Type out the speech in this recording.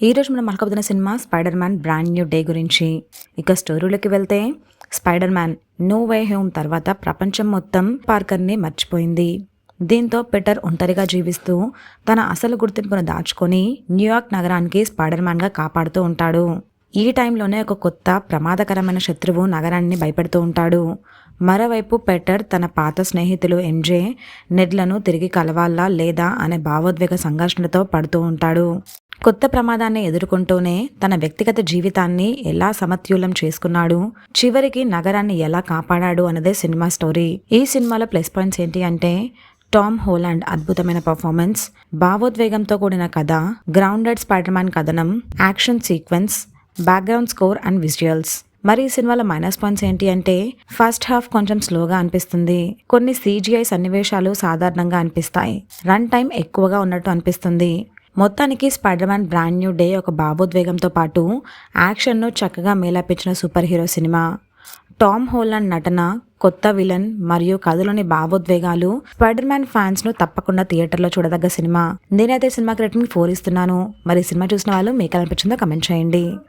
ఈ రోజు మనం మాట్లాడుతున్న cinema Spider man brand new day గురించి. ఇక స్టోరీలోకి వెళ్తే Spider Man no way home తర్వాత ప్రపంచం మొత్తం పార్కర్ని మర్చిపోయింది. దీంతో పీటర్ ఒంటరిగా జీవిస్తూ తన అసలు గుర్తింపును దాచుకొని న్యూయార్క్ నగరానికి స్పైడర్ మ్యాన్గా కాపాడుతూ ఉంటాడు. ఈ టైంలోనే ఒక కొత్త ప్రమాదకరమైన శత్రువు నగరాన్ని భయపెడుతూ ఉంటాడు. మరోవైపు పీటర్ తన పాత స్నేహితులు ఎంజే, నెడ్లను తిరిగి కలవాలా లేదా అనే భావోద్వేగ సంఘర్షణతో పడుతూ ఉంటాడు. కొత్త ప్రమాదాన్ని ఎదుర్కొంటూనే తన వ్యక్తిగత జీవితాన్ని ఎలా సమతుల్యం చేసుకున్నాడు, చివరికి నగరాన్ని ఎలా కాపాడాడు అన్నదే సినిమా స్టోరీ. ఈ సినిమాలో ప్లస్ పాయింట్స్ ఏంటి అంటే టామ్ హోలాండ్ అద్భుతమైన పర్ఫార్మెన్స్, భావోద్వేగంతో కూడిన కథ, గ్రౌండెడ్ స్పైడర్ మ్యాన్ కథనం, action sequence, background score and visuals. మరి ఈ సినిమాలో మైనస్ పాయింట్స్ ఏంటి అంటే ఫస్ట్ హాఫ్ కొంచెం స్లోగా అనిపిస్తుంది, కొన్ని CGI సన్నివేశాలు సాధారణంగా అనిపిస్తాయి, రన్ టైం ఎక్కువగా ఉన్నట్టు అనిపిస్తుంది. మొత్తానికి spider man brand new day ఒక భావోద్వేగంతో పాటు యాక్షన్ను చక్కగా మేళపించిన సూపర్ హీరో సినిమా. టామ్ హోలాండ్ నటన, కొత్త విలన్ మరియు కథలోని భావోద్వేగాలు స్పైడర్ మ్యాన్ ఫ్యాన్స్ను తప్పకుండా థియేటర్లో చూడదగ్గ సినిమా. నేనైతే సినిమాకి రేటింగ్ 4 ఇస్తున్నాను. మరి సినిమా చూసిన వాళ్ళు మీకు అనిపించిందో కమెంట్ చేయండి.